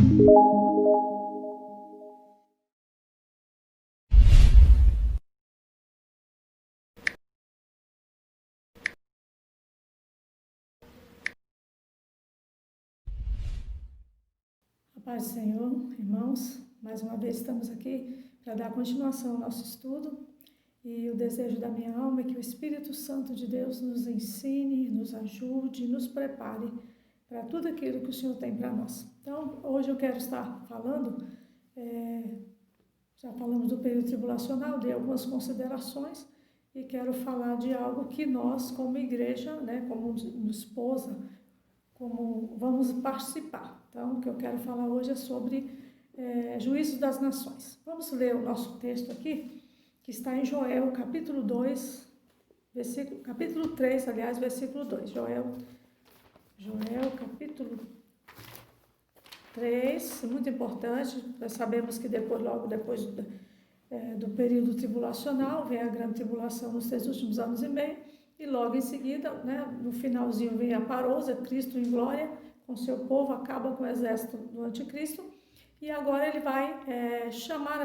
Paz do Senhor, irmãos, mais uma vez estamos aqui para dar continuação ao nosso estudo e o desejo da minha alma é que o Espírito Santo de Deus nos ensine, nos ajude, nos prepare para tudo aquilo que o Senhor tem para nós. Então, hoje eu quero estar falando, já falamos do período tribulacional, dei algumas considerações e quero falar de algo que nós, como igreja, como esposa, como vamos participar. Então, o que eu quero falar hoje é sobre juízo das nações. Vamos ler o nosso texto aqui, que está em Joel, capítulo 2, capítulo 3, aliás, versículo 2. Joel, capítulo 3, muito importante. Nós sabemos que logo depois do período tribulacional, vem a grande tribulação nos 3 últimos anos e meio, e logo em seguida, no finalzinho, vem a parousa, Cristo em glória, com seu povo, acaba com o exército do anticristo, e agora ele vai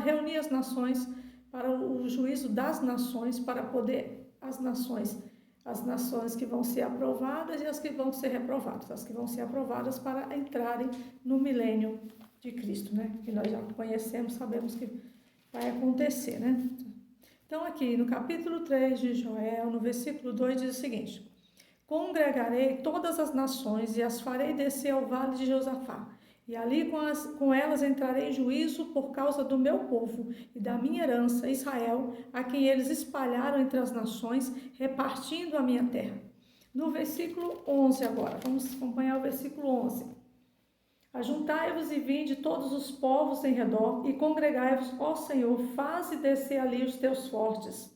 reunir as nações para o juízo das nações, para poder as nações que vão ser aprovadas e as que vão ser reprovadas, as que vão ser aprovadas para entrarem no milênio de Cristo, que nós já conhecemos, sabemos que vai acontecer, Então, aqui no capítulo 3 de Joel, no versículo 2, diz o seguinte: congregarei todas as nações e as farei descer ao vale de Josafá, e ali com elas entrarei em juízo por causa do meu povo e da minha herança, Israel, a quem eles espalharam entre as nações, repartindo a minha terra. No versículo 11 agora, vamos acompanhar o versículo 11. Ajuntai-vos e vinde todos os povos em redor, e congregai-vos, ó Senhor, faze descer ali os teus fortes.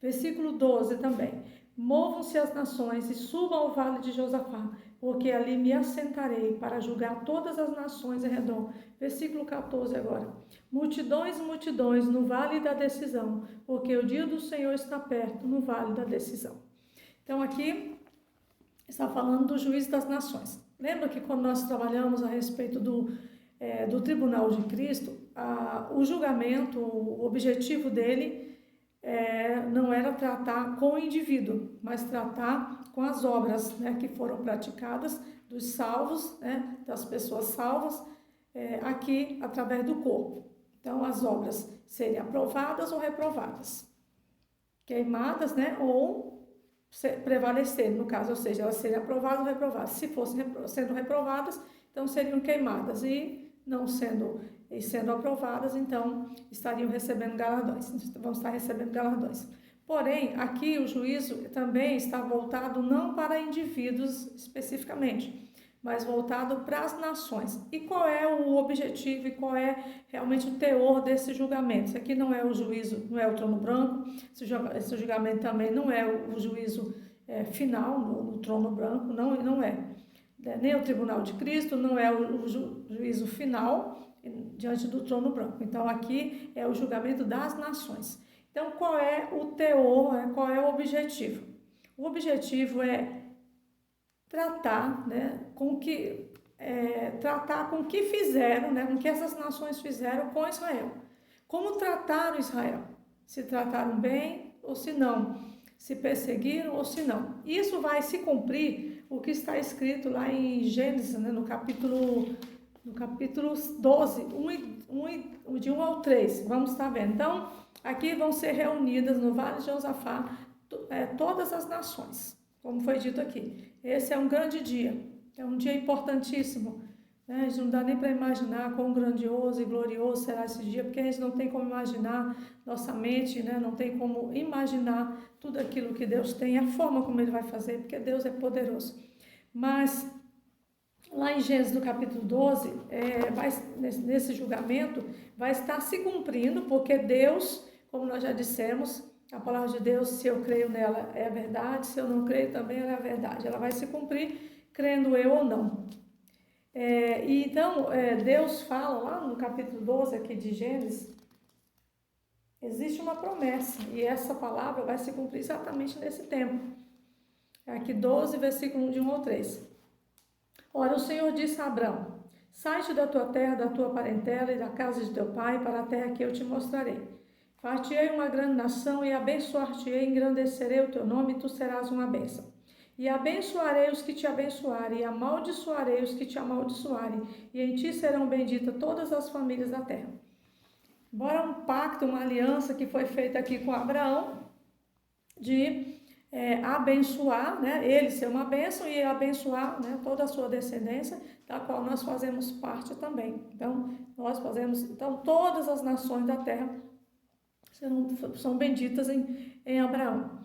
Versículo 12 também. Movam-se as nações e subam ao vale de Josafá, porque ali me assentarei para julgar todas as nações em redor. Versículo 14 agora. Multidões e multidões no vale da decisão, porque o dia do Senhor está perto, no vale da decisão. Então aqui está falando do juízo das nações. Lembra que quando nós trabalhamos a respeito do Tribunal de Cristo, o julgamento, o objetivo dele não era tratar com o indivíduo, mas tratar com as obras que foram praticadas dos salvos, das pessoas salvas, aqui através do corpo. Então, as obras seriam aprovadas ou reprovadas, queimadas, ou prevalecer, no caso, ou seja, elas seriam aprovadas ou reprovadas. Se fossem sendo reprovadas, então seriam queimadas, e não sendo aprovadas, então estariam recebendo galardões, vão estar recebendo galardões. Porém, aqui o juízo também está voltado não para indivíduos especificamente, mas voltado para as nações. E qual é o objetivo e qual é realmente o teor desse julgamento? Isso aqui não é o juízo, não é o trono branco, esse julgamento também não é o juízo final no trono branco, não é. Nem o tribunal de Cristo, não é o juízo final diante do trono branco. Então, aqui é o julgamento das nações. Então, qual é o teor, qual é o objetivo? O objetivo é tratar, com que fizeram, com que essas nações fizeram com Israel. Como trataram Israel? Se trataram bem ou se não? Se perseguiram ou se não? Isso vai se cumprir o que está escrito lá em Gênesis, no capítulo 12, de 1 ao 3. Vamos estar vendo. Então, aqui vão ser reunidas no Vale de Josafá todas as nações, como foi dito aqui. Esse é um grande dia, é um dia importantíssimo. A gente não dá nem para imaginar quão grandioso e glorioso será esse dia, porque a gente não tem como imaginar, nossa mente não tem como imaginar tudo aquilo que Deus tem, a forma como Ele vai fazer, porque Deus é poderoso. Mas lá em Gênesis, no capítulo 12, nesse julgamento, vai estar se cumprindo, porque Deus, como nós já dissemos, a palavra de Deus, se eu creio nela, é a verdade, se eu não creio também, ela é a verdade. Ela vai se cumprir, crendo eu ou não. Então, Deus fala lá no capítulo 12 aqui de Gênesis, existe uma promessa, e essa palavra vai se cumprir exatamente nesse tempo. Aqui 12, versículo de 1 ao 3. Ora, o Senhor disse a Abrão: Sai-te da tua terra, da tua parentela e da casa de teu pai, para a terra que eu te mostrarei. Far-te-ei uma grande nação e abençoar-te-ei, engrandecerei o teu nome e tu serás uma bênção. E abençoarei os que te abençoarem, e amaldiçoarei os que te amaldiçoarem, e em ti serão benditas todas as famílias da terra. Embora um pacto, uma aliança que foi feita aqui com Abraão, de abençoar, né, ele ser uma bênção e abençoar, né, toda a sua descendência, da qual nós fazemos parte também. Então, todas as nações da terra são benditas em Abraão.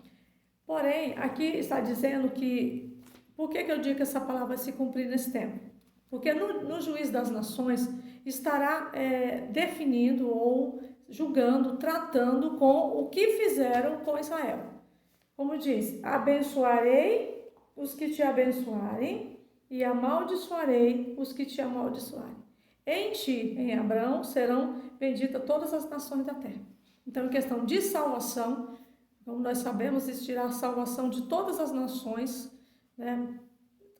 Porém, aqui está dizendo que, por que eu digo que essa palavra vai se cumprir nesse tempo? Porque no juízo das nações estará definindo ou julgando, tratando com o que fizeram com Israel. Como diz, abençoarei os que te abençoarem e amaldiçoarei os que te amaldiçoarem. Em ti, em Abraão, serão benditas todas as nações da terra. Então, em questão de salvação, como nós sabemos, existirá a salvação de todas as nações, né?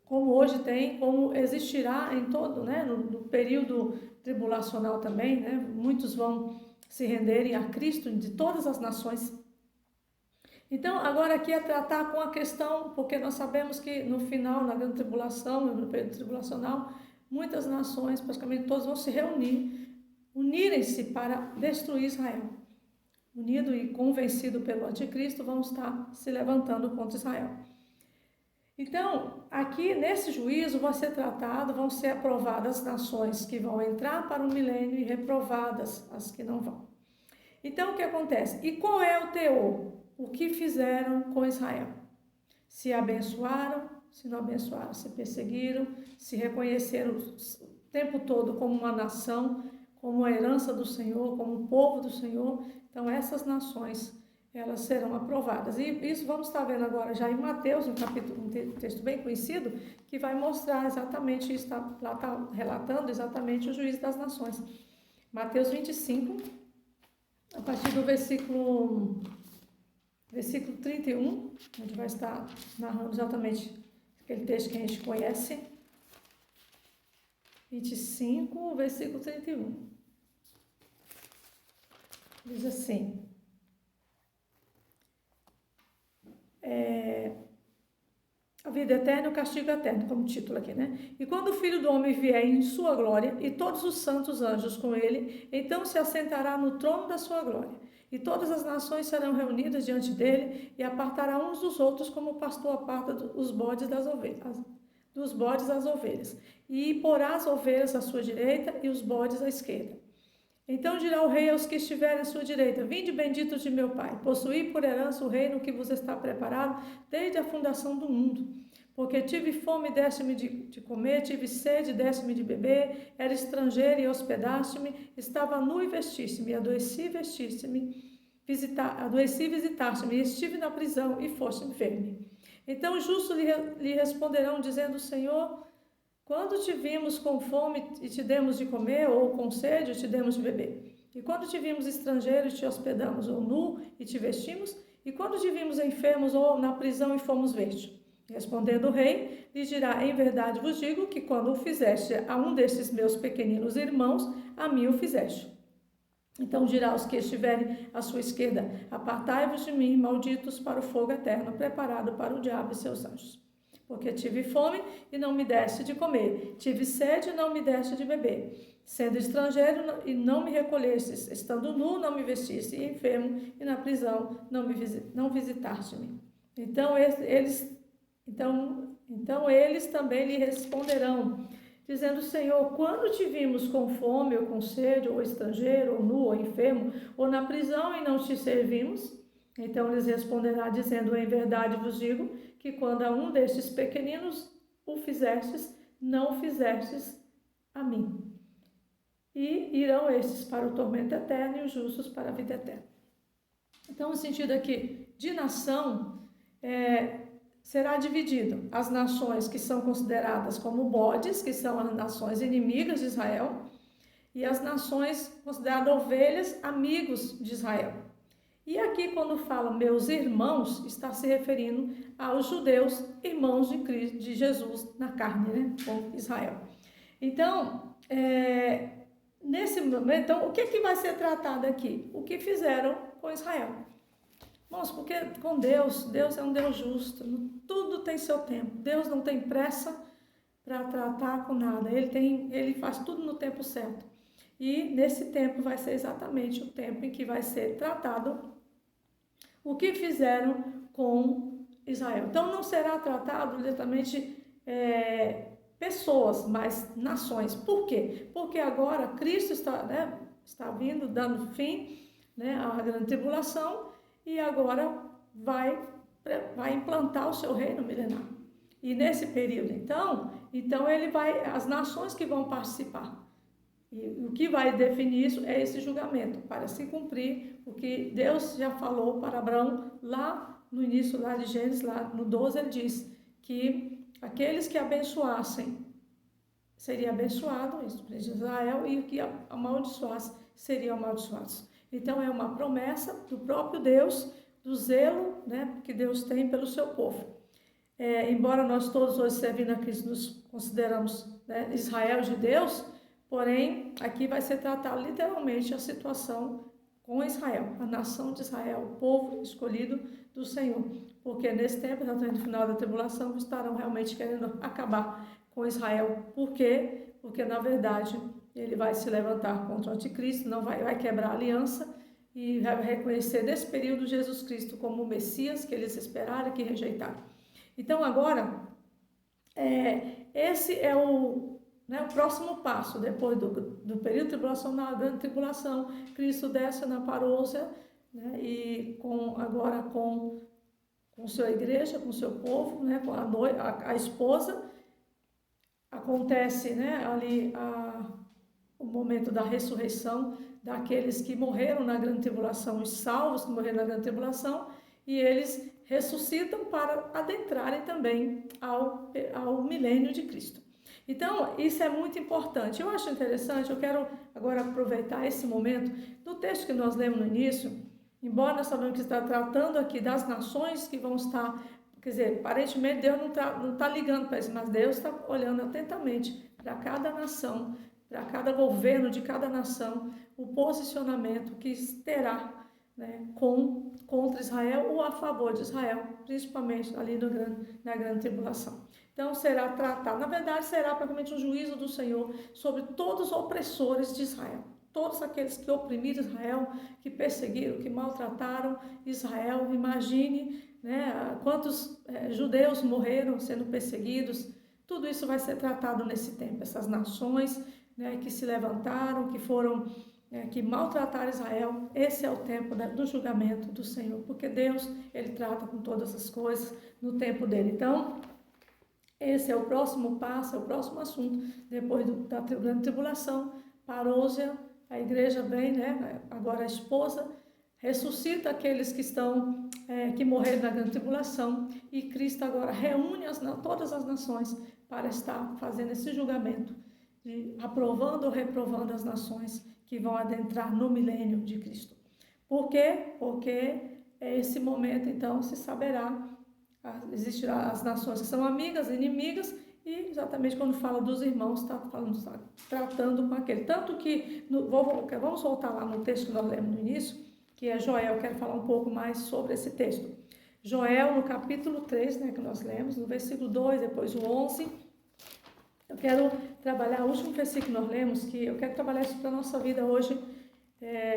Como hoje tem, como existirá em todo, né? No período tribulacional também, né? Muitos vão se renderem a Cristo de todas as nações. Então, agora aqui é tratar com a questão, porque nós sabemos que no final, na grande tribulação, no período tribulacional, muitas nações, praticamente todas, vão se reunir, unirem-se para destruir Israel. Unido e convencido pelo anticristo, vão estar se levantando contra Israel. Então, aqui nesse juízo vai ser tratado, vão ser aprovadas as nações que vão entrar para o milênio e reprovadas as que não vão. Então, o que acontece? E qual é o teor? O que fizeram com Israel? Se abençoaram, se não abençoaram, se perseguiram, se reconheceram o tempo todo como uma nação, como a herança do Senhor, como um povo do Senhor. Então, essas nações, elas serão aprovadas. E isso vamos estar vendo agora já em Mateus, um texto bem conhecido, que vai mostrar exatamente isso, lá está relatando exatamente o juízo das nações. Mateus 25, a partir do versículo 31, a gente vai estar narrando exatamente aquele texto que a gente conhece. 25, versículo 31. Diz assim: a vida eterna e o castigo eterno, como título aqui, né? E quando o Filho do Homem vier em sua glória, e todos os santos anjos com ele, então se assentará no trono da sua glória. E todas as nações serão reunidas diante dele, e apartará uns dos outros, como o pastor aparta os bodes das ovelhas, dos bodes às ovelhas. E porá as ovelhas à sua direita e os bodes à esquerda. Então dirá o rei aos que estiverem à sua direita: vinde benditos de meu Pai, possuí por herança o reino que vos está preparado desde a fundação do mundo. Porque tive fome, deste-me de comer, tive sede, deste-me de beber, era estrangeiro e hospedaste-me, estava nu e vestiste-me, adoeci e vestiste-me, adoeci e visitaste-me, estive na prisão e foste-me ver-me. Então os justos lhe responderão, dizendo: Senhor, quando te vimos com fome e te demos de comer, ou com sede e te demos de beber? E quando te vimos estrangeiro e te hospedamos, ou nu e te vestimos? E quando te vimos enfermos ou na prisão e fomos ver-te? Respondendo o rei, lhe dirá: em verdade vos digo que quando o fizeste a um destes meus pequeninos irmãos, a mim o fizeste. Então dirá aos que estiverem à sua esquerda: apartai-vos de mim, malditos, para o fogo eterno, preparado para o diabo e seus anjos. Porque tive fome e não me deste de comer, tive sede e não me deste de beber, sendo estrangeiro e não me recolhestes, estando nu não me vestiste, e enfermo e na prisão não visitaste-me. Então eles também lhe responderão, dizendo: Senhor, quando te vimos com fome ou com sede, ou estrangeiro, ou nu, ou enfermo, ou na prisão e não te servimos? Então lhes responderá, dizendo: em verdade vos digo que quando a um destes pequeninos o fizestes, não o fizestes a mim. E irão estes para o tormento eterno e os justos para a vida eterna. Então, o sentido aqui de nação será dividido. As nações que são consideradas como bodes, que são as nações inimigas de Israel, e as nações consideradas ovelhas, amigos de Israel. E aqui, quando fala meus irmãos, está se referindo aos judeus, irmãos de Jesus na carne, né, com Israel. Então, nesse momento, então, o que vai ser tratado aqui? O que fizeram com Israel. Irmãos, porque com Deus é um Deus justo, tudo tem seu tempo. Deus não tem pressa para tratar com nada, ele faz tudo no tempo certo. E nesse tempo vai ser exatamente o tempo em que vai ser tratado o que fizeram com Israel. Então não será tratado diretamente pessoas, mas nações. Por quê? Porque agora Cristo está vindo, dando fim, à grande tribulação, e agora vai implantar o seu reino milenar. E nesse período, então as nações que vão participar. E o que vai definir isso é esse julgamento, para se cumprir o que Deus já falou para Abraão lá no início, lá de Gênesis, lá no 12, ele diz que aqueles que abençoassem seria abençoado, isso de Israel, e o que amaldiçoasse seria amaldiçoados. Então é uma promessa do próprio Deus, do zelo, que Deus tem pelo seu povo. Embora nós todos hoje servindo a Cristo nos consideramos Israel de Deus, porém aqui vai ser tratada literalmente a situação com Israel, a nação de Israel, o povo escolhido do Senhor, porque nesse tempo, no final da tribulação, estarão realmente querendo acabar com Israel. Por quê? Porque na verdade ele vai se levantar contra o anticristo, não vai quebrar a aliança e vai reconhecer nesse período Jesus Cristo como o Messias que eles esperaram e que rejeitaram. Então agora, esse é o próximo passo, depois do período tribulacional, da grande tribulação, Cristo desce na parousia, e agora com sua igreja, com seu povo, com a esposa, acontece ali o momento da ressurreição daqueles que morreram na grande tribulação, os salvos que morreram na grande tribulação, e eles ressuscitam para adentrarem também ao milênio de Cristo. Então, isso é muito importante. Eu acho interessante, eu quero agora aproveitar esse momento do texto que nós lemos no início, embora nós sabemos que está tratando aqui das nações que vão estar, quer dizer, aparentemente Deus não está ligando para isso, mas Deus está olhando atentamente para cada nação, para cada governo de cada nação, o posicionamento que terá contra Israel ou a favor de Israel, principalmente ali na grande tribulação. Então será tratado, na verdade será praticamente um juízo do Senhor sobre todos os opressores de Israel, todos aqueles que oprimiram Israel, que perseguiram, que maltrataram Israel. Imagine quantos judeus morreram sendo perseguidos. Tudo isso vai ser tratado nesse tempo, essas nações que se levantaram, que foram que maltrataram Israel. Esse é o tempo do julgamento do Senhor, porque Deus, ele trata com todas as coisas no tempo dele. Então, esse é o próximo passo, é o próximo assunto, depois da grande tribulação, parousia, a igreja vem, agora a esposa, ressuscita aqueles que morreram na grande tribulação, e Cristo agora reúne todas as nações para estar fazendo esse julgamento, aprovando ou reprovando as nações que vão adentrar no milênio de Cristo. Por quê? Porque esse momento, então, se saberá, existirão as nações que são amigas, inimigas, e exatamente quando fala dos irmãos, está tratando com aquele. Tanto que, vamos voltar lá no texto que nós lemos no início, que é Joel. Eu quero falar um pouco mais sobre esse texto. Joel, no capítulo 3, que nós lemos, no versículo 2, depois o 11, eu quero trabalhar o último versículo que nós lemos, que eu quero trabalhar isso para a nossa vida hoje,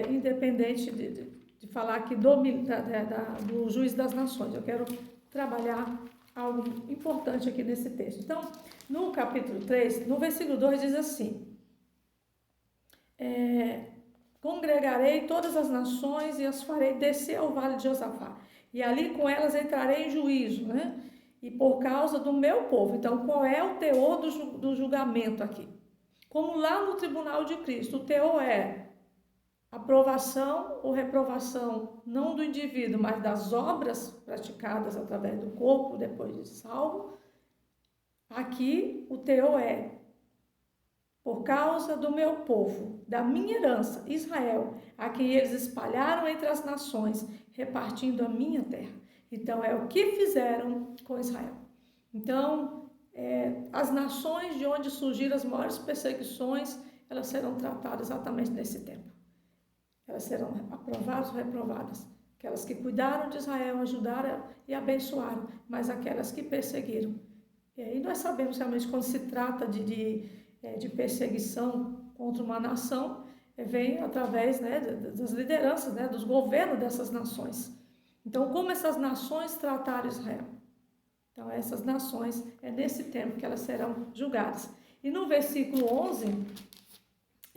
independente de falar aqui do juiz das nações. Eu quero trabalhar algo importante aqui nesse texto. Então, no capítulo 3, no versículo 2 diz assim: congregarei todas as nações e as farei descer ao vale de Josafá, e ali com elas entrarei em juízo, e por causa do meu povo. Então, qual é o teor do julgamento aqui? Como lá no tribunal de Cristo, o teor é aprovação ou reprovação, não do indivíduo, mas das obras praticadas através do corpo, depois de salvo. Aqui, o teor é por causa do meu povo, da minha herança, Israel, a quem eles espalharam entre as nações, repartindo a minha terra. Então, é o que fizeram com Israel. Então, as nações de onde surgiram as maiores perseguições, elas serão tratadas exatamente nesse tempo. Elas serão aprovadas ou reprovadas. Aquelas que cuidaram de Israel, ajudaram e abençoaram, mas aquelas que perseguiram. E aí nós sabemos realmente quando se trata de perseguição contra uma nação, vem através, né, das lideranças, né, dos governos dessas nações. Então, como essas nações trataram Israel? Então, essas nações, é nesse tempo que elas serão julgadas. E no versículo 11,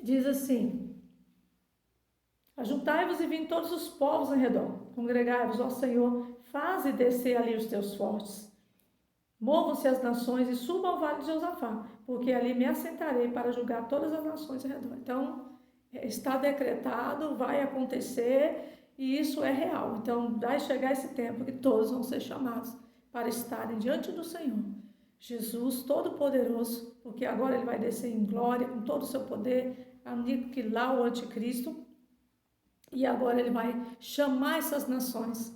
diz assim: ajuntai-vos e vinde todos os povos em redor, congregai-vos, ó Senhor, faze descer ali os teus fortes. Movam-se as nações e subam ao vale de Josafá, porque ali me assentarei para julgar todas as nações em redor. Então, está decretado, vai acontecer, e isso é real. Então, vai chegar esse tempo que todos vão ser chamados para estarem diante do Senhor. Jesus Todo-Poderoso, porque agora ele vai descer em glória, com todo o seu poder, aniquilar o anticristo, e agora ele vai chamar essas nações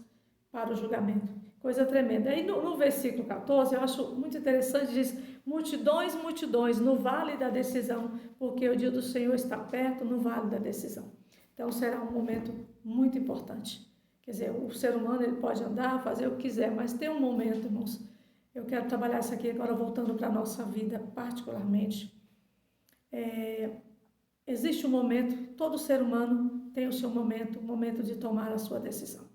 para o julgamento. Coisa tremenda. Aí no versículo 14, eu acho muito interessante, diz: multidões, multidões, no vale da decisão, porque o dia do Senhor está perto, no vale da decisão. Então será um momento muito importante. Quer dizer, o ser humano ele pode andar, fazer o que quiser, mas tem um momento, irmãos. Eu quero trabalhar isso aqui agora voltando para a nossa vida, particularmente. Existe um momento, todo ser humano tem o seu momento, o momento de tomar a sua decisão.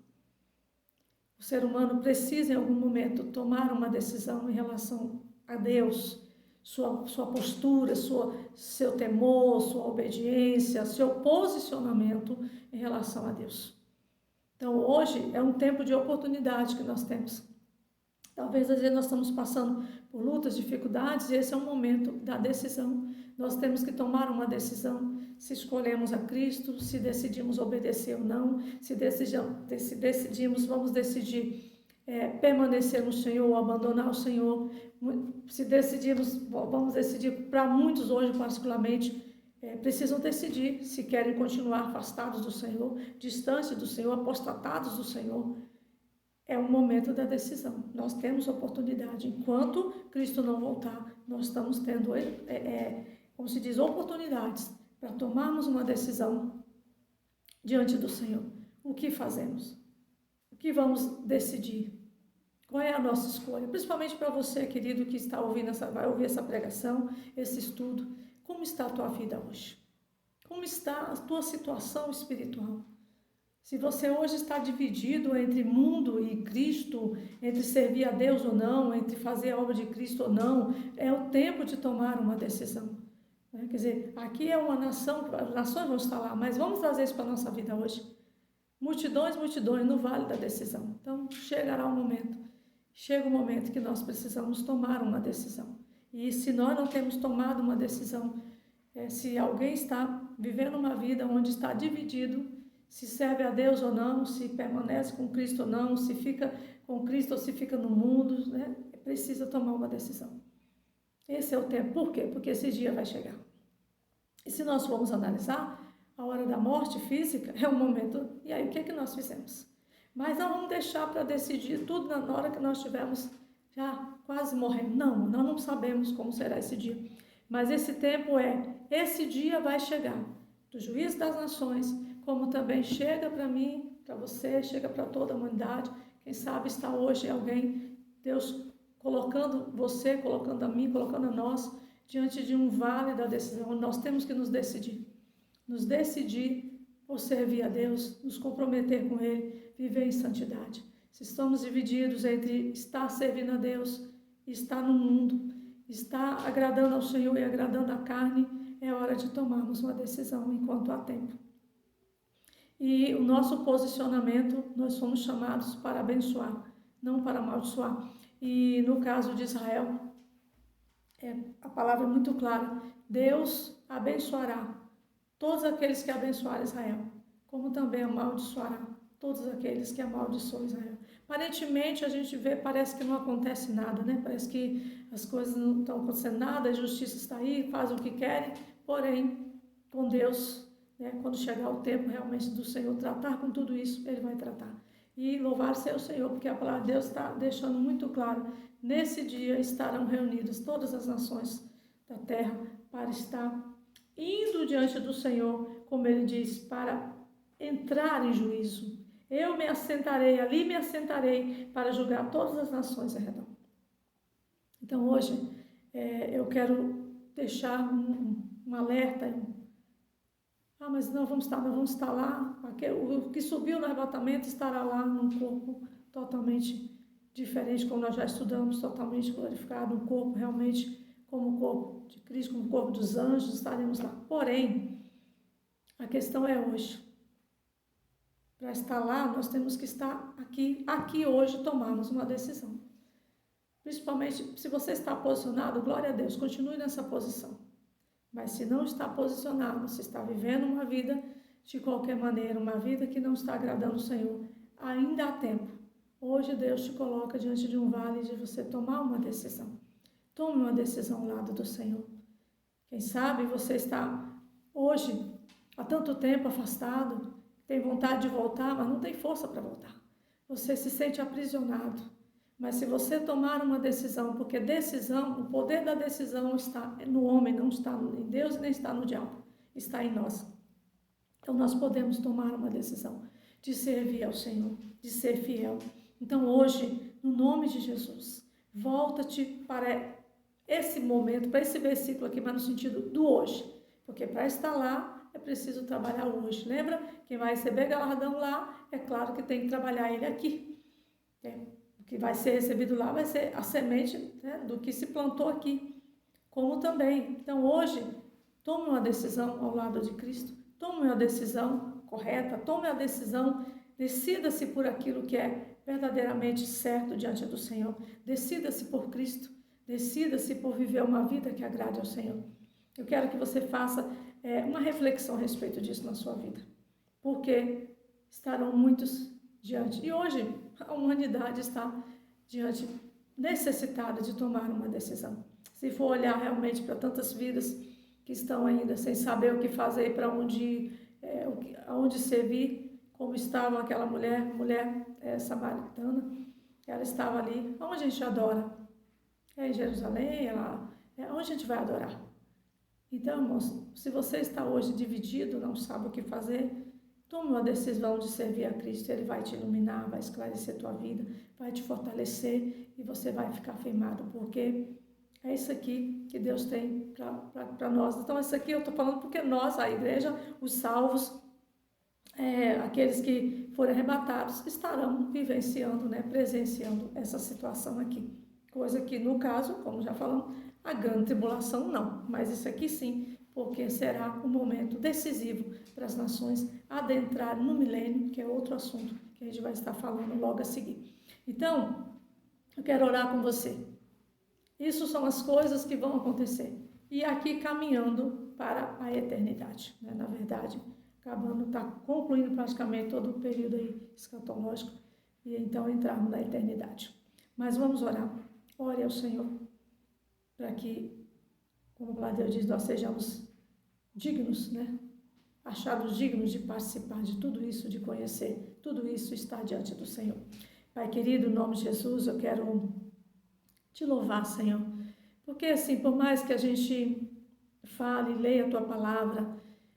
O ser humano precisa, em algum momento, tomar uma decisão em relação a Deus, sua postura, seu temor, sua obediência, seu posicionamento em relação a Deus. Então, hoje é um tempo de oportunidade que nós temos. Talvez, às vezes, nós estamos passando por lutas, dificuldades, e esse é um momento da decisão. Nós temos que tomar uma decisão, se escolhemos a Cristo, se decidimos obedecer ou não, se decidimos, vamos decidir permanecer no Senhor ou abandonar o Senhor, se decidimos, vamos decidir, para muitos hoje particularmente, precisam decidir se querem continuar afastados do Senhor, distantes do Senhor, apostatados do Senhor. É um momento da decisão. Nós temos oportunidade. Enquanto Cristo não voltar, nós estamos tendo, como se diz, oportunidades para tomarmos uma decisão diante do Senhor. O que fazemos? O que vamos decidir? Qual é a nossa escolha? Principalmente para você, querido, que está ouvindo vai ouvir essa pregação, esse estudo. Como está a tua vida hoje? Como está a tua situação espiritual? Se você hoje está dividido entre mundo e Cristo, entre servir a Deus ou não, entre fazer a obra de Cristo ou não, é o tempo de tomar uma decisão. Quer dizer, aqui é uma nação, as nações vão estar lá, mas vamos trazer isso para a nossa vida hoje. Multidões, multidões no vale da decisão. Então, chega o momento que nós precisamos tomar uma decisão. E se nós não temos tomado uma decisão, se alguém está vivendo uma vida onde está dividido, se serve a Deus ou não, se permanece com Cristo ou não, se fica com Cristo ou se fica no mundo, né? Precisa tomar uma decisão. Esse é o tempo. Por quê? Porque esse dia vai chegar. E se nós formos analisar, a hora da morte física é um momento. E aí, o que é que nós fizemos? Mas não vamos deixar para decidir tudo na hora que nós estivermos já quase morrendo. Não, nós não sabemos como será esse dia. Mas esse tempo esse dia vai chegar. Do juízo das nações, como também chega para mim, para você, chega para toda a humanidade. Quem sabe está hoje alguém, Deus colocando você, colocando a mim, colocando a nós, diante de um vale da decisão. Nós temos que nos decidir por servir a Deus, nos comprometer com Ele, viver em santidade. Se estamos divididos entre estar servindo a Deus e estar no mundo, estar agradando ao Senhor e agradando a carne, é hora de tomarmos uma decisão enquanto há tempo. E o nosso posicionamento, nós somos chamados para abençoar, não para amaldiçoar. E no caso de Israel, a palavra é muito clara: Deus abençoará todos aqueles que abençoarem Israel, como também amaldiçoará todos aqueles que amaldiçoam Israel. Aparentemente, a gente vê, parece que não acontece nada, né? Parece que as coisas não estão acontecendo nada, a justiça está aí, fazem o que querem, porém, com Deus, quando chegar o tempo realmente do Senhor tratar com tudo isso, Ele vai tratar. E louvar seja o Senhor, porque a palavra de Deus está deixando muito claro, nesse dia estarão reunidas todas as nações da terra para estar indo diante do Senhor, como ele diz, para entrar em juízo. Eu me assentarei, ali me assentarei para julgar todas as nações ao redor. Então hoje eu quero deixar um alerta. Mas não vamos estar lá. O que subiu no arrebatamento estará lá num corpo totalmente diferente, como nós já estudamos, totalmente glorificado, um corpo realmente como o corpo de Cristo, como o corpo dos anjos, estaremos lá. Porém, a questão é hoje. Para estar lá, nós temos que estar aqui hoje, tomarmos uma decisão. Principalmente, se você está posicionado, glória a Deus, continue nessa posição. Mas se não está posicionado, se está vivendo uma vida de qualquer maneira, uma vida que não está agradando o Senhor, ainda há tempo. Hoje Deus te coloca diante de um vale de você tomar uma decisão. Tome uma decisão ao lado do Senhor. Quem sabe você está hoje há tanto tempo afastado, tem vontade de voltar, mas não tem força para voltar. Você se sente aprisionado. Mas se você tomar uma decisão, porque decisão, o poder da decisão está no homem, não está em Deus, nem está no diabo, está em nós. Então nós podemos tomar uma decisão de servir ao Senhor, de ser fiel. Então hoje, no nome de Jesus, volta-te para esse momento, para esse versículo aqui, mas no sentido do hoje. Porque para estar lá, é preciso trabalhar hoje. Lembra? Quem vai receber galardão lá, é claro que tem que trabalhar ele aqui. O que vai ser recebido lá vai ser a semente, né, do que se plantou aqui. Como também. Então hoje, tome uma decisão ao lado de Cristo. Tome uma decisão correta. Tome a decisão. Decida-se por aquilo que é verdadeiramente certo diante do Senhor. Decida-se por Cristo. Decida-se por viver uma vida que agrade ao Senhor. Eu quero que você faça uma reflexão a respeito disso na sua vida. Porque estarão muitos diante. E hoje a humanidade está diante, necessitada de tomar uma decisão. Se for olhar realmente para tantas vidas que estão ainda sem saber o que fazer, para onde ir, aonde servir, como estava aquela mulher samaritana, ela estava ali, onde a gente adora? É em Jerusalém, onde a gente vai adorar? Então, irmãos, se você está hoje dividido, não sabe o que fazer, tome uma decisão de servir a Cristo. Ele vai te iluminar, vai esclarecer a tua vida, vai te fortalecer e você vai ficar firmado, porque é isso aqui que Deus tem para nós. Então, isso aqui eu estou falando porque nós, a igreja, os salvos, aqueles que forem arrebatados, estarão vivenciando, presenciando essa situação aqui. Coisa que, no caso, como já falamos, a grande tribulação não, mas isso aqui sim, porque será um momento decisivo para as nações adentrarem no milênio, que é outro assunto que a gente vai estar falando logo a seguir. Então, eu quero orar com você. Isso são as coisas que vão acontecer. E aqui caminhando para a eternidade, na verdade, concluindo praticamente todo o período aí escatológico e então entrarmos na eternidade. Mas vamos orar. Ore ao Senhor para que, como a palavra de Deus diz, nós sejamos dignos, achados dignos de participar de tudo isso, de conhecer tudo isso, está diante do Senhor. Pai querido, em nome de Jesus, eu quero te louvar, Senhor, porque assim, por mais que a gente fale, leia a tua palavra,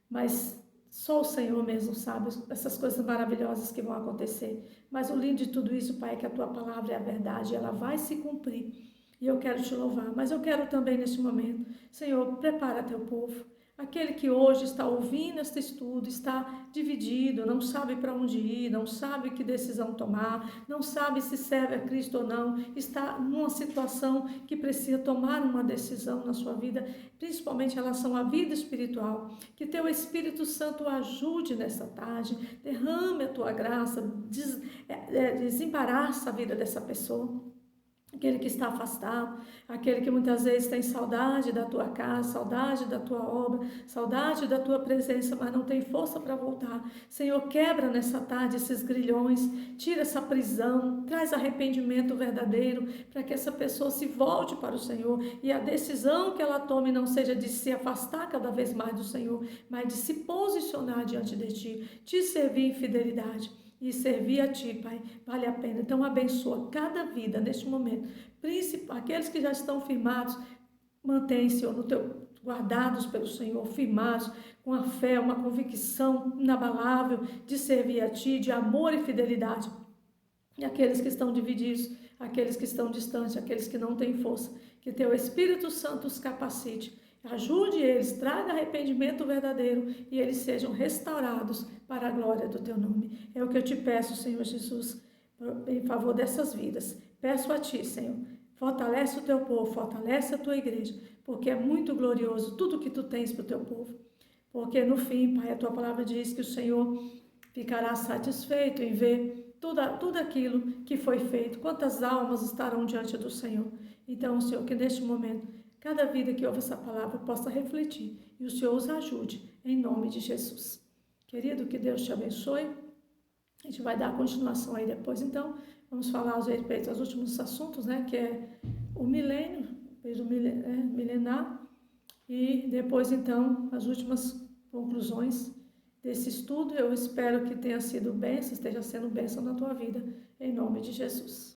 mas só o Senhor mesmo sabe essas coisas maravilhosas que vão acontecer. Mas o lindo de tudo isso, Pai, é que a tua palavra é a verdade, ela vai se cumprir. E eu quero te louvar, mas eu quero também neste momento, Senhor, prepara teu povo. Aquele que hoje está ouvindo este estudo, está dividido, não sabe para onde ir, não sabe que decisão tomar, não sabe se serve a Cristo ou não, está numa situação que precisa tomar uma decisão na sua vida, principalmente em relação à vida espiritual. Que teu Espírito Santo ajude nessa tarde, derrame a tua graça, desembaraça a vida dessa pessoa. Aquele que está afastado, aquele que muitas vezes tem saudade da tua casa, saudade da tua obra, saudade da tua presença, mas não tem força para voltar. Senhor, quebra nessa tarde esses grilhões, tira essa prisão, traz arrependimento verdadeiro, para que essa pessoa se volte para o Senhor e a decisão que ela tome não seja de se afastar cada vez mais do Senhor, mas de se posicionar diante de ti, te servir em fidelidade. e servir a Ti, Pai, vale a pena. Então abençoa cada vida neste momento, aqueles que já estão firmados, mantém, Senhor, guardados pelo Senhor, firmados, com a fé, uma convicção inabalável de servir a Ti, de amor e fidelidade. E aqueles que estão divididos, aqueles que estão distantes, aqueles que não têm força, que Teu Espírito Santo os capacite, ajude eles, traga arrependimento verdadeiro e eles sejam restaurados para a glória do Teu nome. É o que eu te peço, Senhor Jesus, em favor dessas vidas. Peço a Ti, Senhor, fortalece o Teu povo, fortalece a Tua igreja, porque é muito glorioso tudo que Tu tens para o Teu povo. Porque no fim, Pai, a Tua palavra diz que o Senhor ficará satisfeito em ver tudo aquilo que foi feito, quantas almas estarão diante do Senhor. Então, Senhor, que neste momento, cada vida que ouve essa palavra possa refletir e o Senhor os ajude, em nome de Jesus. Querido, que Deus te abençoe. A gente vai dar continuação aí depois, então, vamos falar a respeito dos últimos assuntos, né, que é o milênio, milenar, e depois, então, as últimas conclusões desse estudo. Eu espero que tenha sido bênção, esteja sendo bênção na tua vida, em nome de Jesus.